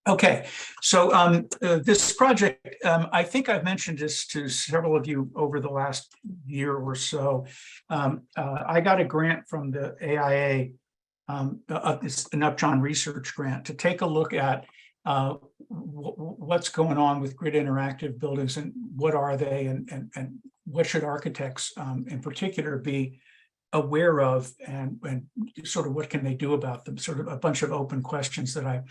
Okay, so this project, I think I've mentioned this to several of you over the last year or so. I got a grant from the AIA, it's an Upjohn research grant, to take a look at what's going on with grid interactive buildings and what are they, and what should architects in particular be aware of, and sort of what can they do about them, sort of a bunch of open questions that I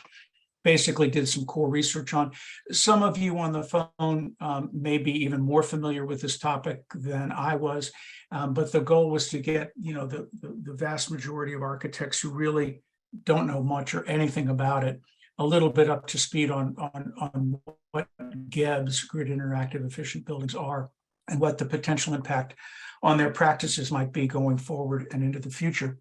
basically did some core research on. Some of you on the phone may be even more familiar with this topic than I was, but the goal was to get the vast majority of architects who really don't know much or anything about it a little bit up to speed on what GEBs, grid interactive efficient buildings, are, and what the potential impact on their practices might be going forward and into the future.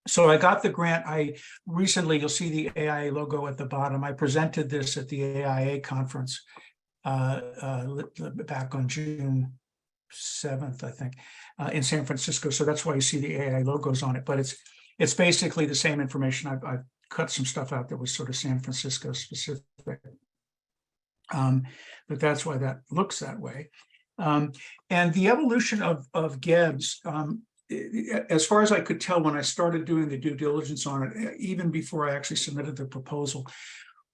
So I got the grant. I recently, you'll see the AIA logo at the bottom. I presented this at the AIA conference back on June 7th, I think, in San Francisco. So that's why you see the AIA logos on it. But it's basically the same information. I've cut some stuff out that was sort of San Francisco specific. But that's why that looks that way. And the evolution of GEBs, as far as I could tell when I started doing the due diligence on it, even before I actually submitted the proposal,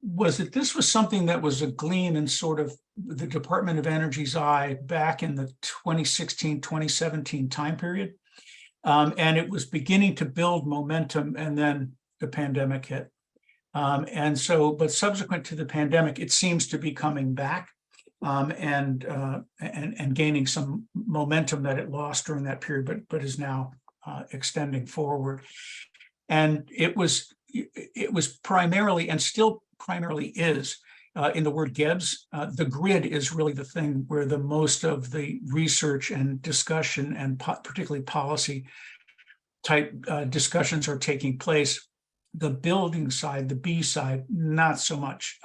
was that this was something that was a gleam in sort of the Department of Energy's eye back in the 2016, 2017 time period. And it was beginning to build momentum, and then the pandemic hit. But subsequent to the pandemic, it seems to be coming back. And gaining some momentum that it lost during that period, but is now extending forward. And it was primarily, and still primarily is, in the word GEBs, the grid is really the thing where the most of the research and discussion, and particularly policy type discussions, are taking place. The building side, the B side, not so much.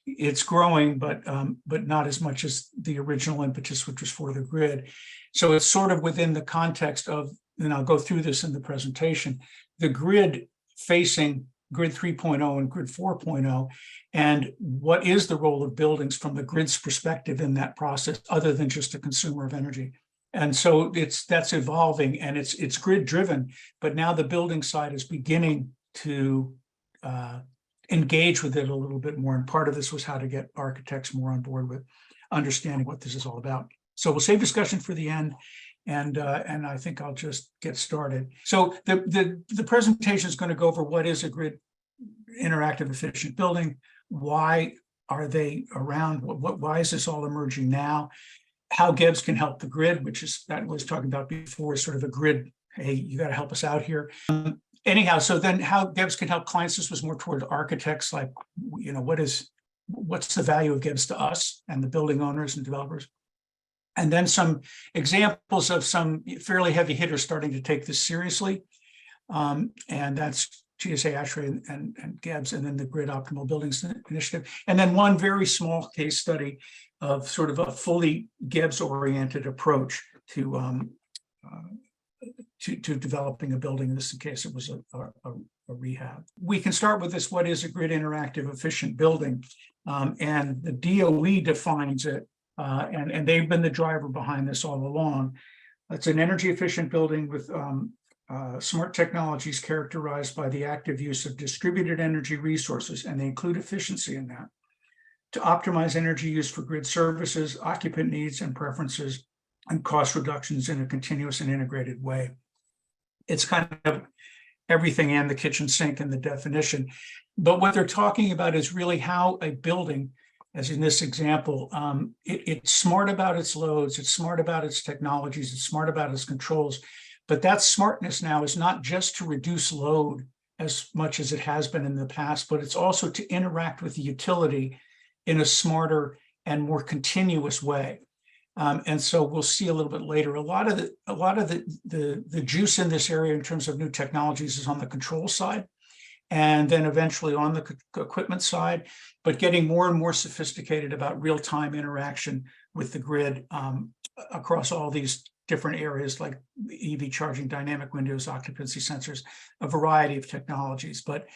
It's growing, but not as much as the original impetus, which was for the grid. So it's sort of within the context of, and I'll go through this in the presentation, the grid facing grid 3.0 and grid 4.0, and what is the role of buildings from the grid's perspective in that process, other than just a consumer of energy. And so that's evolving, and it's grid driven, but now the building side is beginning to engage with it a little bit more. And part of this was how to get architects more on board with understanding what this is all about. So we'll save discussion for the end, and I think I'll just get started. So the presentation is going to go over what is a grid interactive efficient building, why are they around, why is this all emerging now, how GEBs can help the grid, which is that I was talking about before, sort of a grid, hey, you got to help us out here. Anyhow, so then how GEBs can help clients. This was more toward architects, like, what's the value of GEBs to us and the building owners and developers? And then some examples of some fairly heavy hitters starting to take this seriously. And that's GSA, ASHRAE, and GEBs, and then the Grid Optimal Buildings Initiative. And then one very small case study of sort of a fully GEBs-oriented approach to developing a building, in this case it was a rehab. We can start with this: what is a grid interactive efficient building? And the DOE defines it, and they've been the driver behind this all along. It's an energy efficient building with smart technologies characterized by the active use of distributed energy resources, and they include efficiency in that, to optimize energy use for grid services, occupant needs and preferences, and cost reductions in a continuous and integrated way. It's kind of everything and the kitchen sink in the definition. But what they're talking about is really how a building, as in this example, it's smart about its loads, it's smart about its technologies, it's smart about its controls. But that smartness now is not just to reduce load as much as it has been in the past, but it's also to interact with the utility in a smarter and more continuous way. And so we'll see a little bit later. A lot of the juice in this area in terms of new technologies is on the control side, and then eventually on the equipment side, but getting more and more sophisticated about real-time interaction with the grid across all these different areas, like EV charging, dynamic windows, occupancy sensors, a variety of technologies. But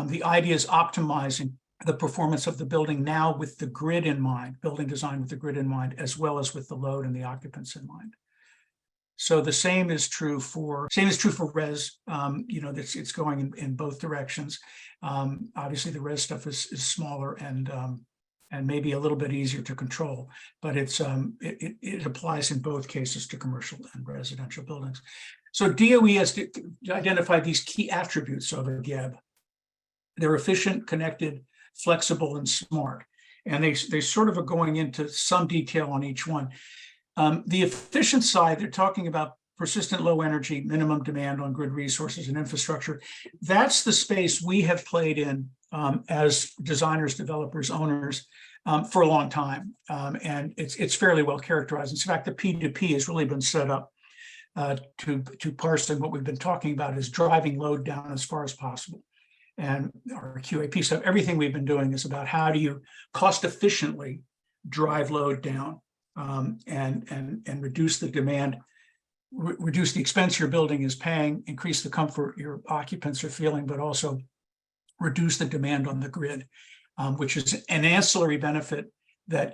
the idea is optimizing the performance of the building now with the grid in mind, building design with the grid in mind, as well as with the load and the occupants in mind. So the same is true for res. It's going in both directions. Obviously, the res stuff is smaller and maybe a little bit easier to control, but it applies in both cases to commercial and residential buildings. So DOE has identified these key attributes of a GEB. They're efficient, connected, flexible, and smart. And they sort of are going into some detail on each one. The efficient side, they're talking about persistent low energy, minimum demand on grid resources and infrastructure. That's the space we have played in as designers, developers, owners for a long time. And it's fairly well characterized. In fact, the P2P has really been set up to parse, and what we've been talking about is driving load down as far as possible. And our QAP stuff, everything we've been doing is about how do you cost efficiently drive load down and reduce the demand, reduce the expense your building is paying, increase the comfort your occupants are feeling, but also reduce the demand on the grid, which is an ancillary benefit that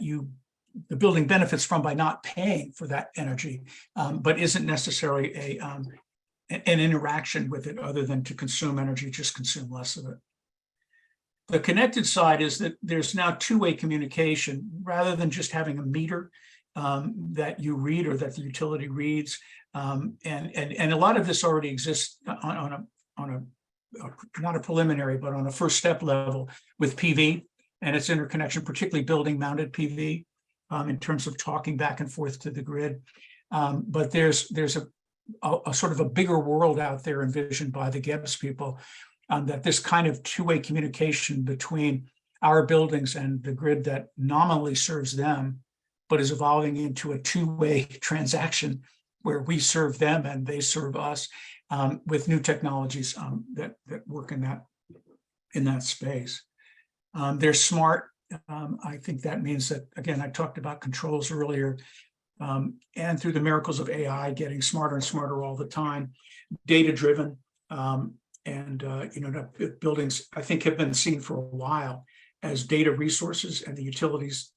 the building benefits from by not paying for that energy, but isn't necessarily an interaction with it other than to consume energy, just consume less of it. The connected side is that there's now two-way communication rather than just having a meter that you read or that the utility reads. And a lot of this already exists on a not a preliminary, but on a first step level with PV and its interconnection, particularly building mounted PV in terms of talking back and forth to the grid. But there's a sort of a bigger world out there envisioned by the GEBs people, that this kind of two-way communication between our buildings and the grid that nominally serves them, but is evolving into a two-way transaction where we serve them and they serve us with new technologies that work in that space. They're smart. I think that means that, again, I talked about controls earlier, and through the miracles of AI, getting smarter and smarter all the time, data-driven, buildings, I think, have been seen for a while as data resources, and the utilities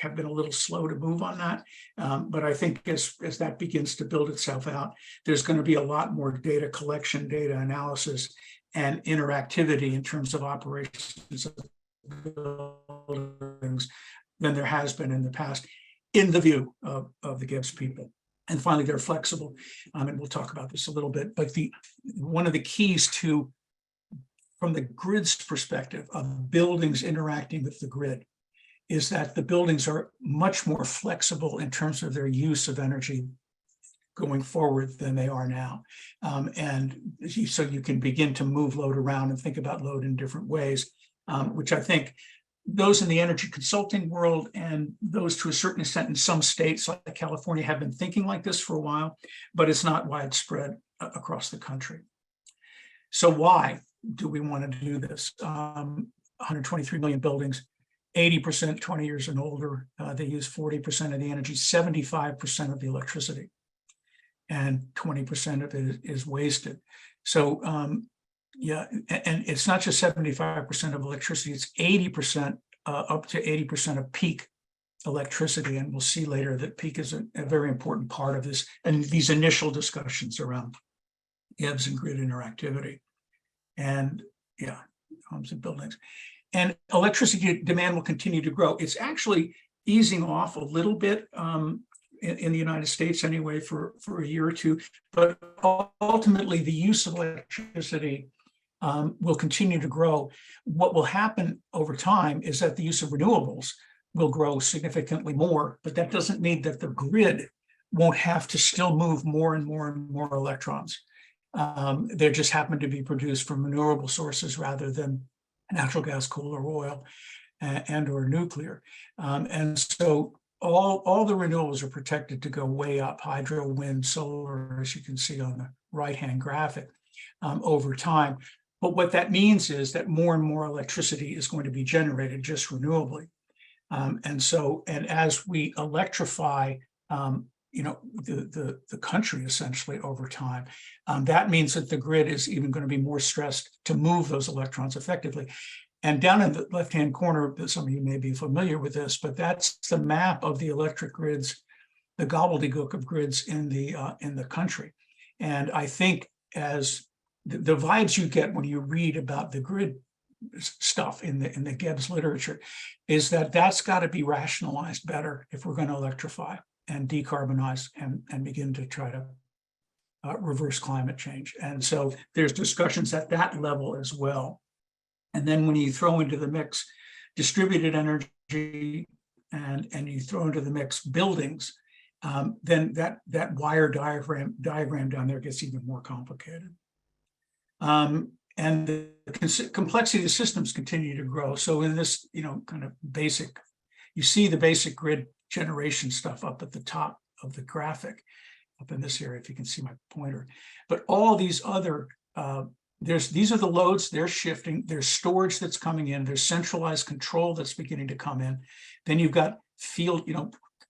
have been a little slow to move on that. But I think as that begins to build itself out, there's going to be a lot more data collection, data analysis, and interactivity in terms of operations of buildings than there has been in the past, in the view of the GEBs people. And finally, they're flexible, and we'll talk about this a little bit, but one of the keys to, from the grid's perspective of buildings interacting with the grid, is that the buildings are much more flexible in terms of their use of energy going forward than they are now. And so you can begin to move load around and think about load in different ways, which I think those in the energy consulting world and those to a certain extent in some states like California have been thinking like this for a while, but it's not widespread across the country. So why do we want to do this? 123 million buildings, 80% 20 years and older. They use 40% of the energy, 75% of the electricity, and 20% of it is wasted. So yeah, and it's not just 75% of electricity, it's 80%, up to 80% of peak electricity. And we'll see later that peak is a very important part of this and these initial discussions around GEBs and grid interactivity. And yeah, homes and buildings. And electricity demand will continue to grow. It's actually easing off a little bit in the United States anyway for a year or two, but ultimately the use of electricity will continue to grow. What will happen over time is that the use of renewables will grow significantly more, but that doesn't mean that the grid won't have to still move more and more and more electrons. They just happen to be produced from renewable sources rather than natural gas, coal, or oil, and or nuclear. And so all the renewables are protected to go way up: hydro, wind, solar, as you can see on the right-hand graphic, over time. But what that means is that more and more electricity is going to be generated just renewably. And as we electrify, the country essentially over time, that means that the grid is even going to be more stressed to move those electrons effectively. And down in the left-hand corner, some of you may be familiar with this, but that's the map of the electric grids, the gobbledygook of grids in the country. And I think as the vibes you get when you read about the grid stuff in the GEBs literature is that that's got to be rationalized better if we're going to electrify and decarbonize and begin to try to reverse climate change. And so there's discussions at that level as well. And then when you throw into the mix distributed energy and you throw into the mix buildings, then that wire diagram down there gets even more complicated. And the complexity of the systems continue to grow. So in this, kind of basic, you see the basic grid generation stuff up at the top of the graphic, up in this area, if you can see my pointer. But all these other, these are the loads, they're shifting, there's storage that's coming in, there's centralized control that's beginning to come in. Then you've got field,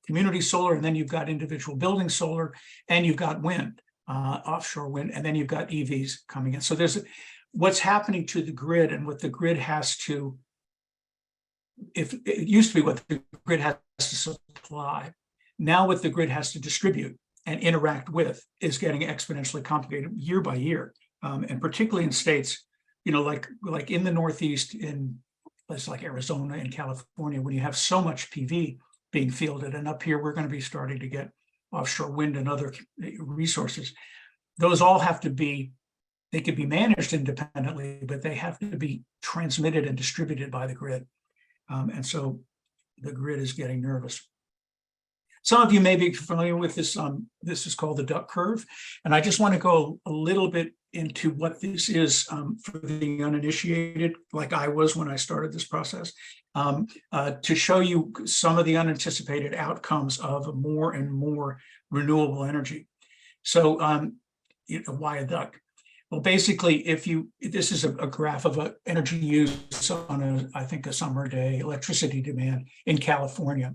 community solar, and then you've got individual building solar, and you've got wind, offshore wind, and then you've got EVs coming in. So there's what's happening to the grid and what the grid has to, if it used to be what the grid has to supply, now what the grid has to distribute and interact with is getting exponentially complicated year by year. And particularly in states, like in the Northeast, in places like Arizona and California, when you have so much PV being fielded, and up here, we're going to be starting to get offshore wind and other resources. Those all have to be, they could be managed independently, but they have to be transmitted and distributed by the grid. And so the grid is getting nervous. Some of you may be familiar with this. This is called the duck curve. And I just want to go a little bit into what this is for the uninitiated, like I was when I started this process, to show you some of the unanticipated outcomes of more and more renewable energy. So why a duck? Well, basically, this is a graph of energy use on I think a summer day, electricity demand in California.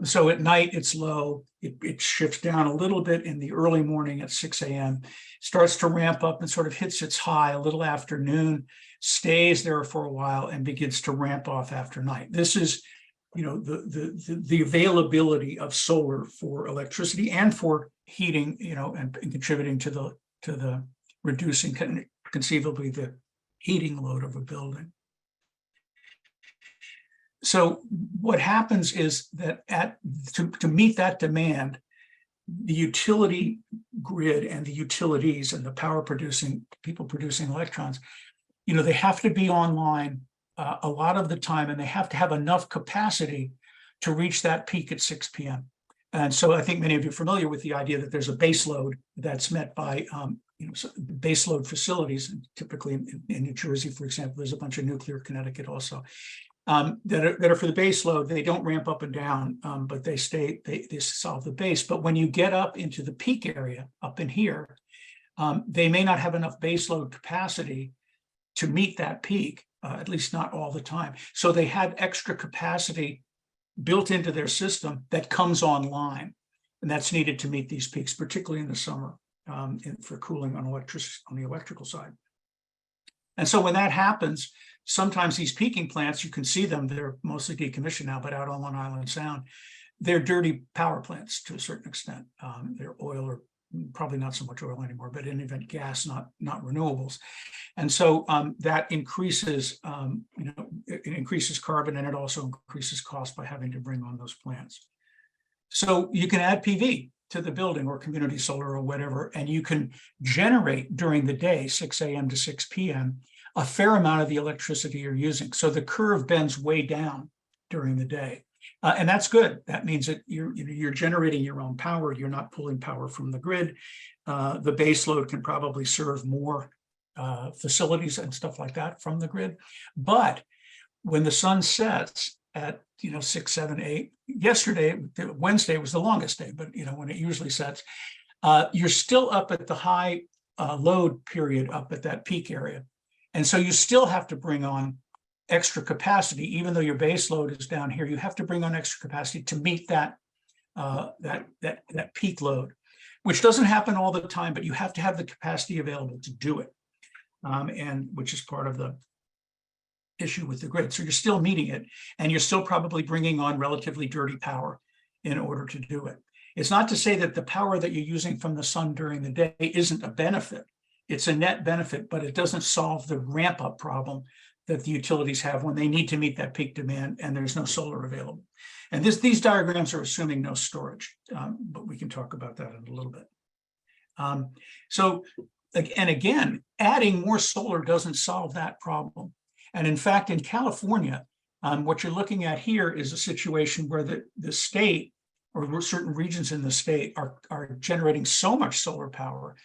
So at night, it's low. It shifts down a little bit in the early morning at 6 a.m., starts to ramp up and sort of hits its high a little after noon, stays there for a while, and begins to ramp off after night. This is, the availability of solar for electricity and for heating, and contributing to the reducing conceivably the heating load of a building. So what happens is that to meet that demand, the utility grid and the utilities and the people producing electrons, they have to be online a lot of the time, and they have to have enough capacity to reach that peak at 6 p.m. And so I think many of you are familiar with the idea that there's a base load that's met by base load facilities. And typically in New Jersey, for example, there's a bunch of nuclear, Connecticut also. That are for the base load. They don't ramp up and down, but they solve the base. But when you get up into the peak area up in here, they may not have enough base load capacity to meet that peak, at least not all the time. So they have extra capacity built into their system that comes online, and that's needed to meet these peaks, particularly in the summer, for cooling on the electrical side. And so when that happens, sometimes these peaking plants, you can see them, they're mostly decommissioned now, but out on Long Island Sound, they're dirty power plants to a certain extent. They're oil, or probably not so much oil anymore, but in any event, gas, not renewables. And so that increases, it increases carbon, and it also increases cost by having to bring on those plants. So you can add PV to the building or community solar or whatever, and you can generate during the day, 6 a.m. to 6 p.m., a fair amount of the electricity you're using. So the curve bends way down during the day. And that's good. That means that you're generating your own power. You're not pulling power from the grid. The base load can probably serve more facilities and stuff like that from the grid. But when the sun sets at 6, 7, 8, Wednesday was the longest day, but when it usually sets, you're still up at the high load period, up at that peak area. And so you still have to bring on extra capacity, even though your base load is down here. You have to bring on extra capacity to meet that peak load, which doesn't happen all the time, but you have to have the capacity available to do it, and which is part of the issue with the grid. So you're still meeting it, and you're still probably bringing on relatively dirty power in order to do it. It's not to say that the power that you're using from the sun during the day isn't a benefit. It's a net benefit, but it doesn't solve the ramp up problem that the utilities have when they need to meet that peak demand and there's no solar available. And these diagrams are assuming no storage, but we can talk about that in a little bit. So, and again, adding more solar doesn't solve that problem. And in fact, in California, what you're looking at here is a situation where the state or certain regions in the state are generating so much solar power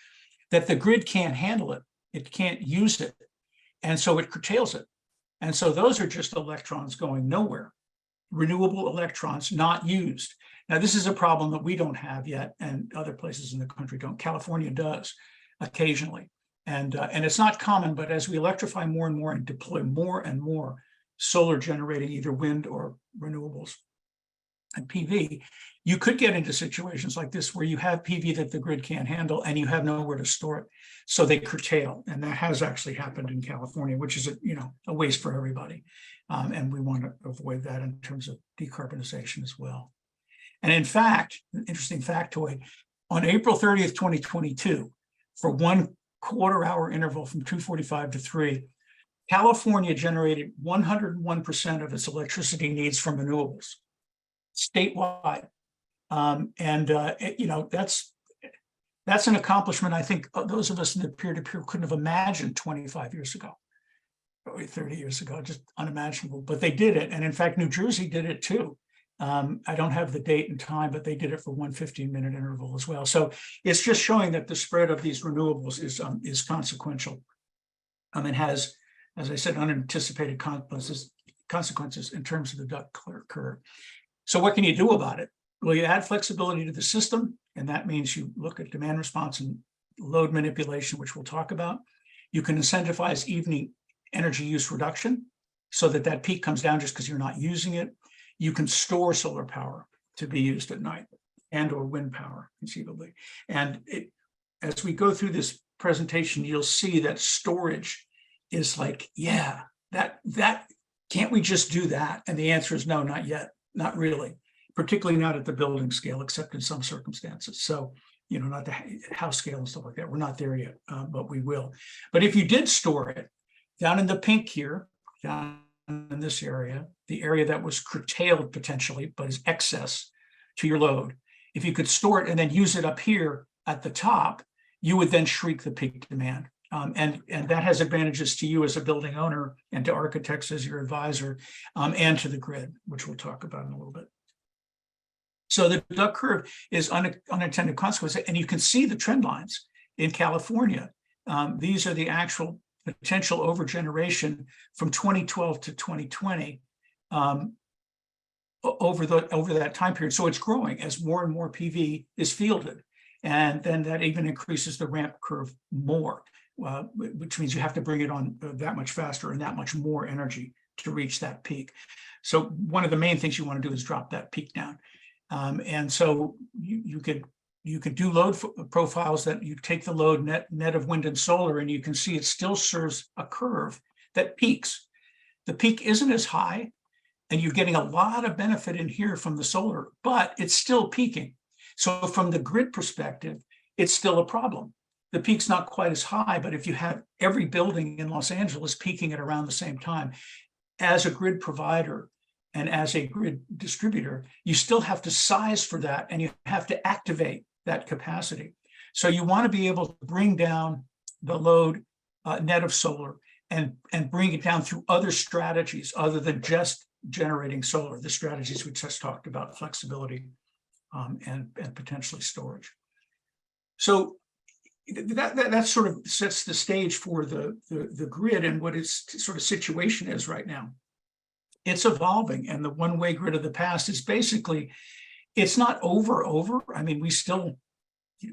that the grid can't handle it. It can't use it. And so it curtails it. And so those are just electrons going nowhere, renewable electrons not used. Now, this is a problem that we don't have yet, and other places in the country don't. California does occasionally. And it's not common, but as we electrify more and more and deploy more and more solar generating either wind or renewables and PV, you could get into situations like this where you have PV that the grid can't handle and you have nowhere to store it. So they curtail, and that has actually happened in California, which is a waste for everybody. And we want to avoid that in terms of decarbonization as well. And in fact, an interesting factoid, on April 30th, 2022, for 1 quarter-hour interval from 2:45 to 3, California generated 101% of its electricity needs from renewables statewide. That's an accomplishment I think those of us in the peer-to-peer couldn't have imagined 25 years ago, or 30 years ago, just unimaginable. But they did it, and in fact, New Jersey did it too. I don't have the date and time, but they did it for 1 15-minute interval as well. So it's just showing that the spread of these renewables is consequential, and has, as I said, unanticipated consequences in terms of the duck curve. So what can you do about it? Well, you add flexibility to the system, and that means you look at demand response and load manipulation, which we'll talk about. You can incentivize evening energy use reduction so that that peak comes down just because you're not using it. You can store solar power to be used at night, and or wind power conceivably. And as we go through this presentation, you'll see that storage is like, yeah, that can't we just do that? And the answer is no, not yet, not really, particularly not at the building scale, except in some circumstances. So, not the house scale and stuff like that. We're not there yet, but we will. But if you did store it down in the pink here, down in this area, the area that was curtailed potentially, but is excess to your load, if you could store it and then use it up here at the top, you would then shrink the peak demand. And that has advantages to you as a building owner and to architects as your advisor, and to the grid, which we'll talk about in a little bit. So the duck curve is unintended consequences, and you can see the trend lines in California. These are the actual potential overgeneration from 2012 to 2020 over that time period. So it's growing as more and more PV is fielded, and then that even increases the ramp curve more, which means you have to bring it on that much faster and that much more energy to reach that peak. So one of the main things you want to do is drop that peak down. And so you could do load profiles that you take the load net of wind and solar, and you can see it still serves a curve that peaks. The peak isn't as high, and you're getting a lot of benefit in here from the solar, but it's still peaking. So from the grid perspective, it's still a problem. The peak's not quite as high, but if you have every building in Los Angeles peaking at around the same time, as a grid provider and as a grid distributor, you still have to size for that, and you have to activate that capacity. So you want to be able to bring down the load net of solar and bring it down through other strategies other than just generating solar, the strategies we just talked about, flexibility and potentially storage. So that sort of sets the stage for the grid and what its sort of situation is right now. It's evolving, and the one-way grid of the past is basically, it's not over. I mean, we still,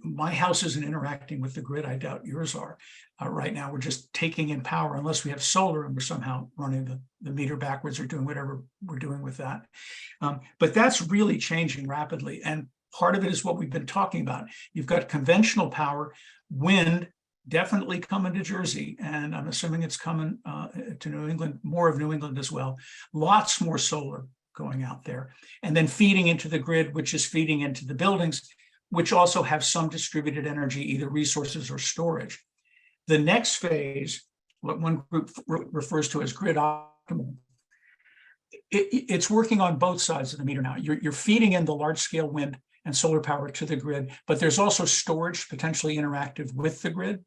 my house isn't interacting with the grid. I doubt yours are. Right now, we're just taking in power unless we have solar and we're somehow running the meter backwards or doing whatever we're doing with that. But that's really changing rapidly. And part of it is what we've been talking about. You've got conventional power, wind, definitely coming to Jersey, and I'm assuming it's coming to New England, more of New England as well. Lots more solar going out there, and then feeding into the grid, which is feeding into the buildings, which also have some distributed energy, either resources or storage. The next phase, what one group refers to as grid optimal, it's working on both sides of the meter now. You're feeding in the large-scale wind and solar power to the grid, but there's also storage potentially interactive with the grid.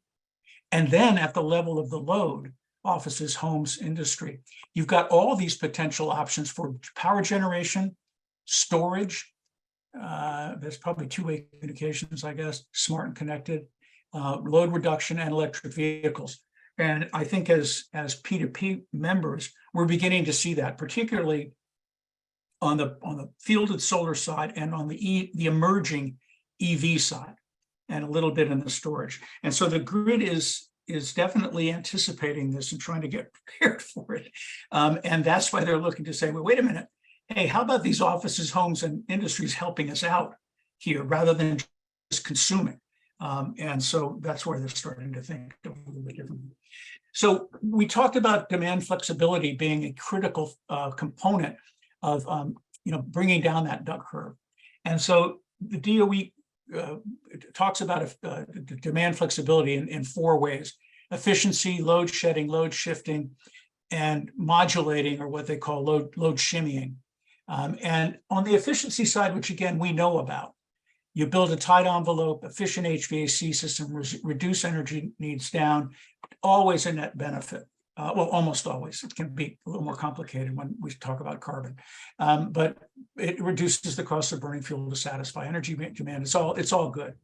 And then at the level of the load, offices, homes, industry, you've got all these potential options for power generation, storage. There's probably two-way communications, I guess, smart and connected, load reduction, and electric vehicles. And I think as P2P members, we're beginning to see that, particularly on the fielded solar side and on the emerging EV side, and a little bit in the storage. And so the grid is definitely anticipating this and trying to get prepared for it. And that's why they're looking to say, well, wait a minute, hey, how about these offices, homes, and industries helping us out here rather than just consuming? And so that's where they're starting to think a little bit differently. So we talked about demand flexibility being a critical component of bringing down that duck curve. And so the DOE talks about demand flexibility in four ways: efficiency, load shedding, load shifting, and modulating, or what they call load shimmying. And on the efficiency side, which again we know about, you build a tight envelope, efficient HVAC system, reduce energy needs down, always a net benefit. Well, almost always. It can be a little more complicated when we talk about carbon, but it reduces the cost of burning fuel to satisfy energy demand. It's all good.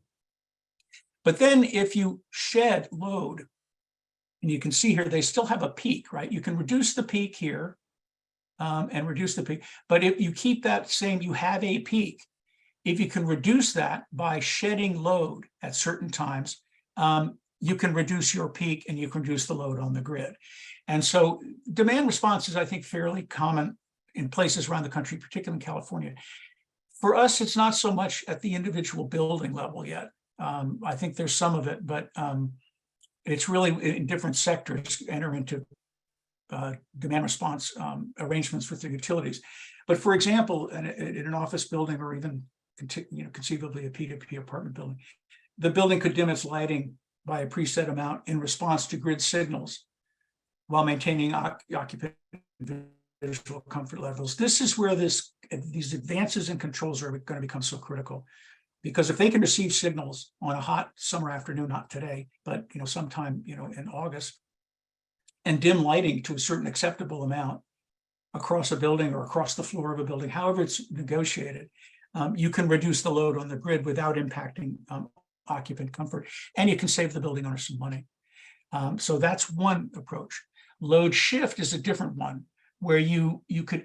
But then if you shed load, and you can see here, they still have a peak, right? You can reduce the peak here and reduce the peak, but if you keep that same, you have a peak. If you can reduce that by shedding load at certain times, you can reduce your peak and you can reduce the load on the grid. And so demand response is, I think, fairly common in places around the country, particularly in California. For us, it's not so much at the individual building level yet. I think there's some of it, but it's really in different sectors enter into demand response arrangements with the utilities. But for example, in an office building, or even conceivably a P2P apartment building, the building could dim its lighting by a preset amount in response to grid signals while maintaining occupant visual comfort levels. This is where these advances in controls are going to become so critical, because if they can receive signals on a hot summer afternoon, not today, but sometime in August, and dim lighting to a certain acceptable amount across a building or across the floor of a building, however it's negotiated, you can reduce the load on the grid without impacting occupant comfort, and you can save the building owner some money. So that's one approach. Load shift is a different one, where you could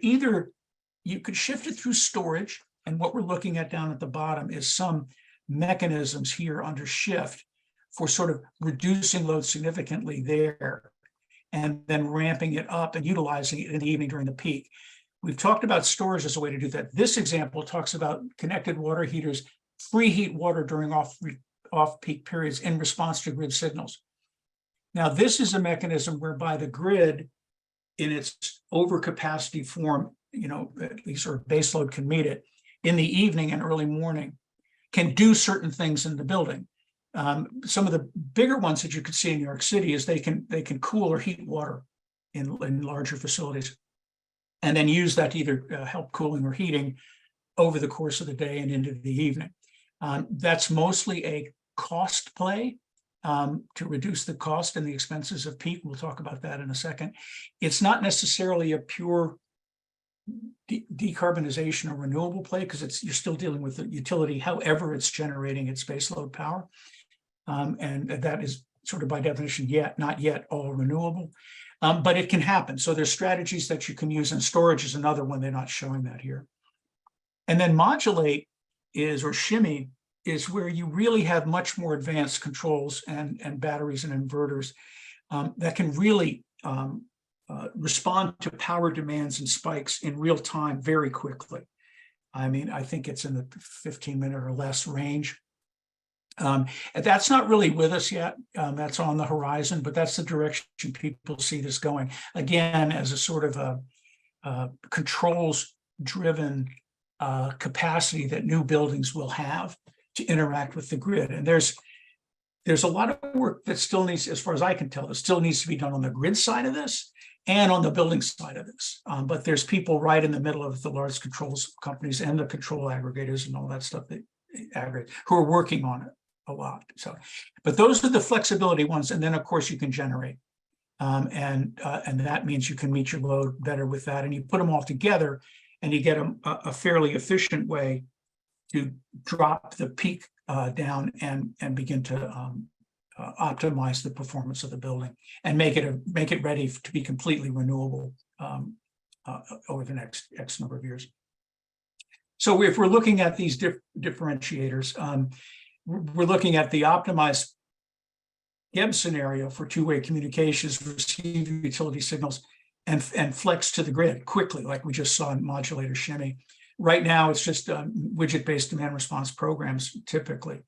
shift it through storage, and what we're looking at down at the bottom is some mechanisms here under shift for sort of reducing load significantly there, and then ramping it up and utilizing it in the evening during the peak. We've talked about storage as a way to do that. This example talks about connected water heaters preheat water during off-peak periods in response to grid signals. Now, this is a mechanism whereby the grid, in its overcapacity form, at least or baseload can meet it, in the evening and early morning, can do certain things in the building. Some of the bigger ones that you could see in New York City is they can cool or heat water in larger facilities, and then use that to either help cooling or heating over the course of the day and into the evening. That's mostly a cost play to reduce the cost and the expenses of peak. We'll talk about that in a second. It's not necessarily a pure decarbonization or renewable play, because you're still dealing with the utility, however it's generating its baseload power. And that is sort of by definition not yet all renewable, but it can happen. So there's strategies that you can use, and storage is another one. They're not showing that here. And then modulate or shimmy is where you really have much more advanced controls and batteries and inverters that can really respond to power demands and spikes in real time very quickly. I mean, I think it's in the 15-minute or less range. And that's not really with us yet. That's on the horizon, but that's the direction people see this going. Again, as a sort of a controls-driven capacity that new buildings will have to interact with the grid. And there's a lot of work that still needs, as far as I can tell, that still needs to be done on the grid side of this and on the building side of this. But there's people right in the middle of the large controls companies and the control aggregators and all that stuff that aggregate who are working on it a lot. So, but those are the flexibility ones. And then of course you can generate. And that means you can meet your load better with that. And you put them all together and you get a fairly efficient way to drop the peak down and begin to optimize the performance of the building and make it ready to be completely renewable over the next X number of years. So if we're looking at these differentiators, we're looking at the optimized GEB scenario for two-way communications, receive utility signals, and flex to the grid quickly, like we just saw in modulator shimmy. Right now, it's just widget-based demand response programs, typically.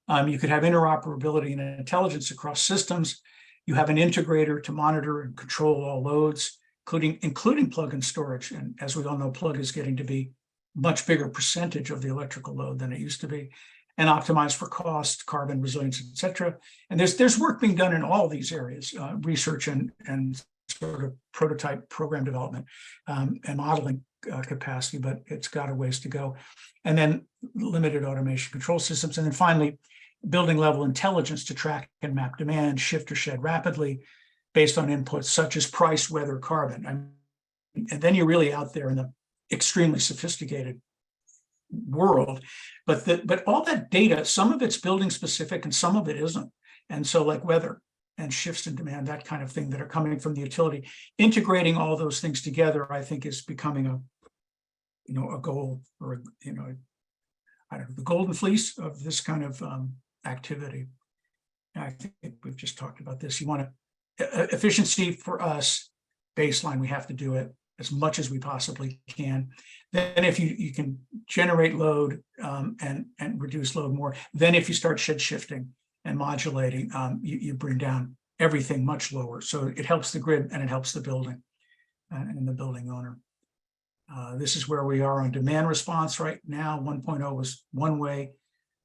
You could have interoperability and intelligence across systems. You have an integrator to monitor and control all loads, including plug and storage. And as we all know, plug is getting to be a much bigger percentage of the electrical load than it used to be, and optimize for cost, carbon resilience, et cetera. And there's work being done in all these areas, research and sort of prototype program development and modeling capacity, but it's got a ways to go. And then limited automation control systems. And then finally, building level intelligence to track and map demand, shift or shed rapidly based on inputs such as price, weather, carbon. And then you're really out there in the extremely sophisticated world, but all that data, some of it's building specific and some of it isn't. And so like weather and shifts in demand, that kind of thing that are coming from the utility, integrating all those things together, I think is becoming a goal, or I don't know, the golden fleece of this kind of activity. And I think we've just talked about this. You want efficiency for us, baseline, we have to do it as much as we possibly can. Then if you can generate load and reduce load more, then if you start shed shifting and modulating, you bring down everything much lower. So it helps the grid and it helps the building and the building owner. This is where we are on demand response right now. 1.0 was one way,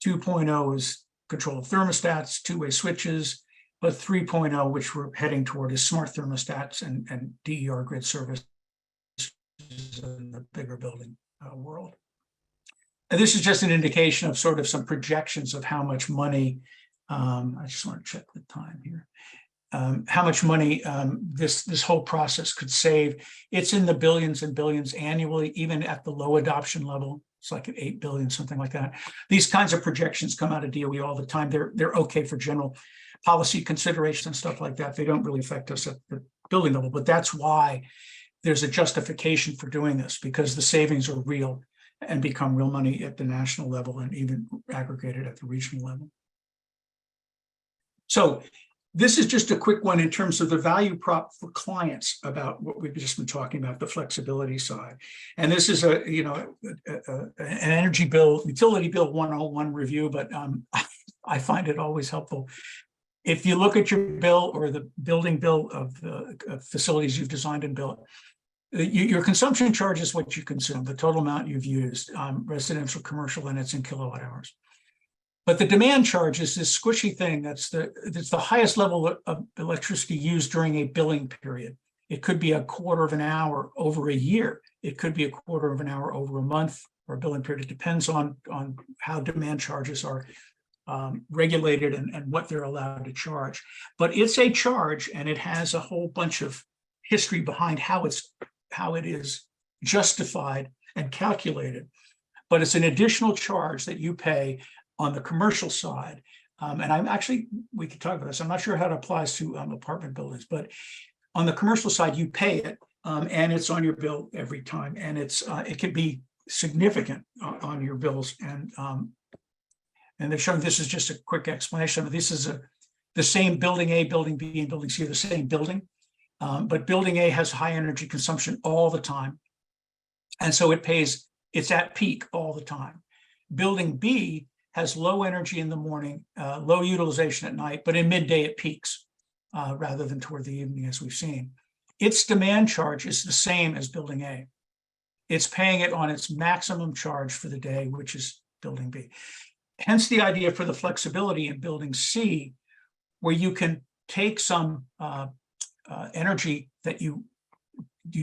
2.0 is control of thermostats, two-way switches, but 3.0, which we're heading toward, is smart thermostats and DER grid service in the bigger building world. And this is just an indication of sort of some projections of how much money, I just want to check the time here, how much money this whole process could save. It's in the billions and billions annually, even at the low adoption level. It's like at 8 billion, something like that. These kinds of projections come out of DOE all the time. They're okay for general policy considerations and stuff like that. They don't really affect us at the building level, but that's why there's a justification for doing this, because the savings are real and become real money at the national level and even aggregated at the regional level. So this is just a quick one in terms of the value prop for clients about what we've just been talking about, the flexibility side. And this is an energy bill, utility bill 101 review, but I find it always helpful. If you look at your bill or the building bill of the facilities you've designed and built, your consumption charge is what you consume, the total amount you've used, residential, commercial, and it's in kilowatt hours. But the demand charge is this squishy thing that's the highest level of electricity used during a billing period. It could be a quarter of an hour over a year. It could be a quarter of an hour over a month or a billing period. It depends on how demand charges are regulated and what they're allowed to charge. But it's a charge, and it has a whole bunch of history behind how it is justified and calculated. But it's an additional charge that you pay on the commercial side. And we could talk about this. I'm not sure how it applies to apartment buildings, but on the commercial side, you pay it and it's on your bill every time. And it can be significant on your bills. And they're showing, this is just a quick explanation, but this is the same building A, building B, and building C are the same building. But building A has high energy consumption all the time. And so it's at peak all the time. Building B has low energy in the morning, low utilization at night, but in midday it peaks rather than toward the evening, as we've seen. Its demand charge is the same as building A. It's paying it on its maximum charge for the day, which is building B. Hence the idea for the flexibility in building C, where you can take some energy that you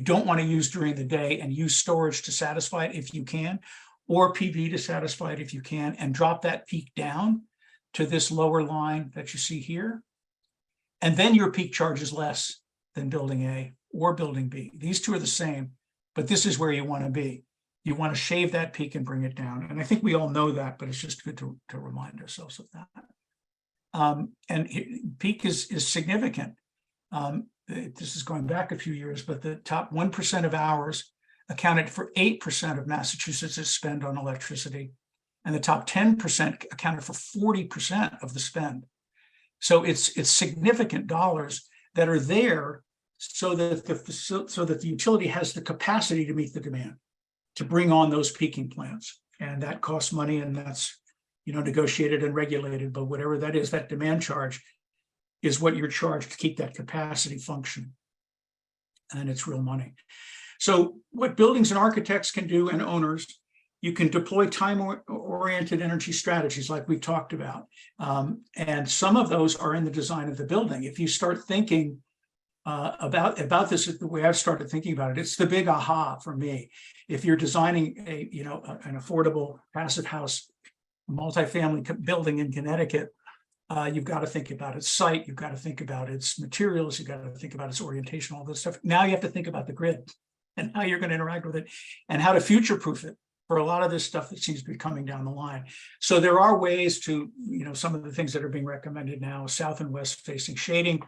don't want to use during the day and use storage to satisfy it if you can, or PV to satisfy it if you can, and drop that peak down to this lower line that you see here. And then your peak charge is less than building A or building B. These two are the same, but this is where you want to be. You want to shave that peak and bring it down. And I think we all know that, but it's just good to remind ourselves of that. And peak is significant. This is going back a few years, but the top 1% of hours accounted for 8% of Massachusetts' spend on electricity, and the top 10% accounted for 40% of the spend. So it's significant dollars that are there so that the utility has the capacity to meet the demand, to bring on those peaking plants, and that costs money, and that's negotiated and regulated. But whatever that is, that demand charge is what you're charged to keep that capacity function, and it's real money. So what buildings and architects can do, and owners, you can deploy time-oriented energy strategies like we've talked about. And some of those are in the design of the building. If you start thinking about this, the way I've started thinking about it, it's the big aha for me. If you're designing an affordable passive house, multifamily building in Connecticut, you've got to think about its site, you've got to think about its materials, you've got to think about its orientation, all this stuff. Now you have to think about the grid and how you're going to interact with it and how to future-proof it for a lot of this stuff that seems to be coming down the line. So there are ways to, some of the things that are being recommended now, south and west facing shading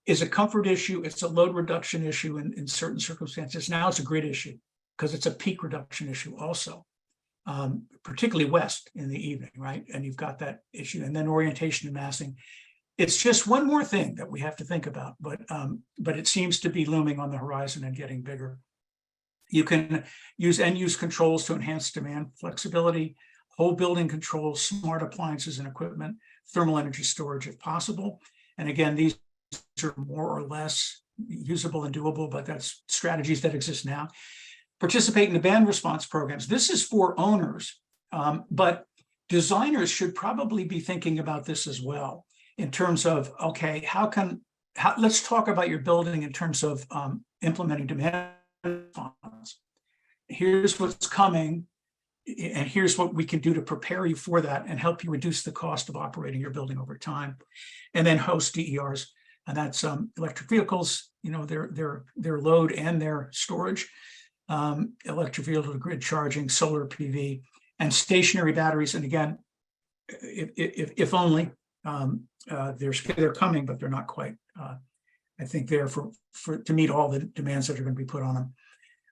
is a comfort issue. It's a load reduction issue in certain circumstances. Now it's a grid issue because it's a peak reduction issue also, particularly west in the evening, right? And you've got that issue, and then orientation and massing. It's just one more thing that we have to think about, but it seems to be looming on the horizon and getting bigger. You can use end-use controls to enhance demand flexibility, whole building controls, smart appliances and equipment, thermal energy storage if possible. And again, these are more or less usable and doable, but that's strategies that exist now. Participate in demand response programs. This is for owners, but designers should probably be thinking about this as well in terms of, okay, let's talk about your building in terms of implementing demand response. Here's what's coming, and here's what we can do to prepare you for that and help you reduce the cost of operating your building over time. And then host DERs, and that's electric vehicles, their load and their storage, electric vehicle to grid charging, solar PV, and stationary batteries. And again, if only they're coming, but they're not quite. I think there to meet all the demands that are going to be put on them.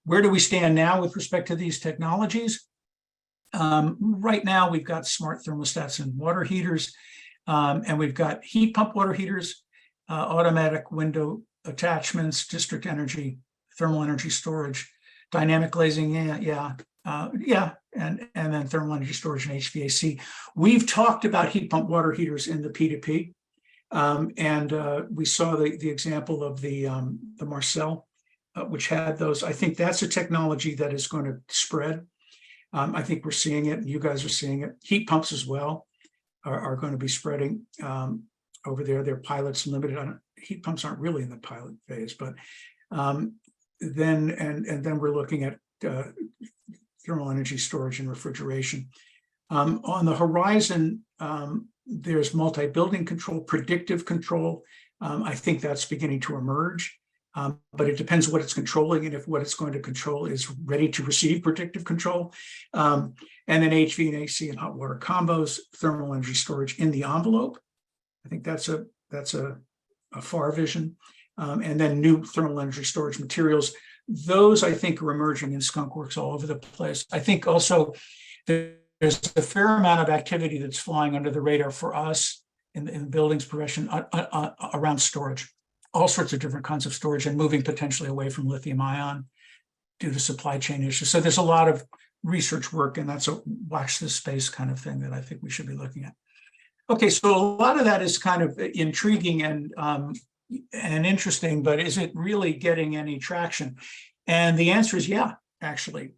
Where do we stand now with respect to these technologies? Right now, we've got smart thermostats and water heaters, and we've got heat pump water heaters, automatic window attachments, district energy, thermal energy storage, dynamic glazing, and then thermal energy storage and HVAC. We've talked about heat pump water heaters in the P2P. And we saw the example of the Marcel, which had those. I think that's a technology that is going to spread. I think we're seeing it, and you guys are seeing it. Heat pumps as well are going to be spreading over there. They're pilots limited on heat pumps aren't really in the pilot phase, but then we're looking at thermal energy storage and refrigeration. On the horizon, there's multi-building control, predictive control. I think that's beginning to emerge, but it depends what it's controlling and if what it's going to control is ready to receive predictive control. And then HV and AC and hot water combos, thermal energy storage in the envelope. I think that's a far vision. And then new thermal energy storage materials. Those I think are emerging in skunkworks all over the place. I think also there's a fair amount of activity that's flying under the radar for us in buildings profession around storage, all sorts of different kinds of storage, and moving potentially away from lithium ion due to supply chain issues. So there's a lot of research work, and that's a watch this space kind of thing that I think we should be looking at. Okay, so a lot of that is kind of intriguing and interesting, but is it really getting any traction? And the answer is yeah, actually.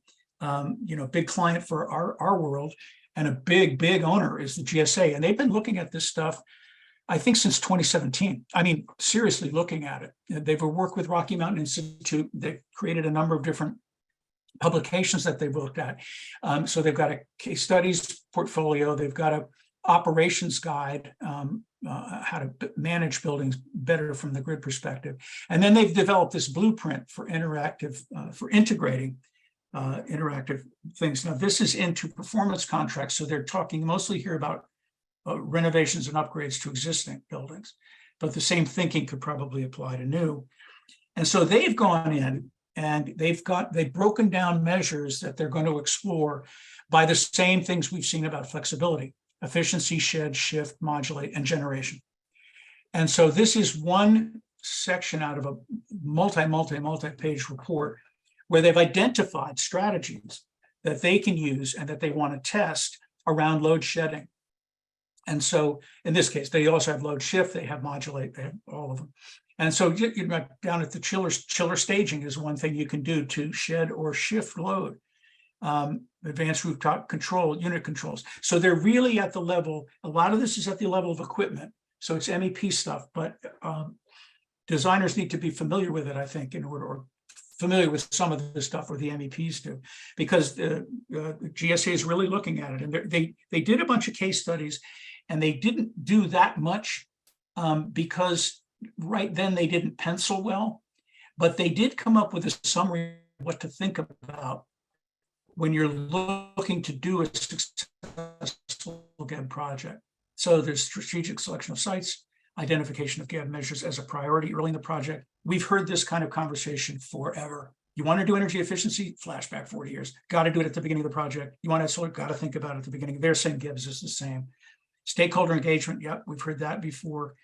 Big client for our world and a big owner is the GSA, and they've been looking at this stuff, I think, since 2017. I mean, seriously looking at it. They've worked with Rocky Mountain Institute. They've created a number of different publications that they've looked at. So they've got a case studies portfolio. They've got a operations guide, how to manage buildings better from the grid perspective. And then they've developed this blueprint for integrating interactive things. Now, this is into performance contracts. So they're talking mostly here about renovations and upgrades to existing buildings, but the same thinking could probably apply to new. And so they've gone in and they've broken down measures that they're going to explore by the same things we've seen about flexibility: efficiency, shed, shift, modulate, and generation. And so this is one section out of a multi-page report where they've identified strategies that they can use and that they want to test around load shedding. And so in this case, they also have load shift, they have modulate, they have all of them. And so down at the chiller staging is one thing you can do to shed or shift load. Advanced rooftop control, unit controls. So they're really at the level, a lot of this is at the level of equipment. So it's MEP stuff, but designers need to be familiar with it, I think, or familiar with some of the stuff, or the MEPs do, because the GSA is really looking at it. And they did a bunch of case studies, and they didn't do that much because right then they didn't pencil well, but they did come up with a summary of what to think about when you're looking to do a successful GEB project. So there's strategic selection of sites, identification of GEB measures as a priority early in the project. We've heard this kind of conversation forever. You want to do energy efficiency? Flashback 40 years. Got to do it at the beginning of the project. You want to solar? Got to think about it at the beginning. They're saying GEBs is the same. Stakeholder engagement. Yep, we've heard that before.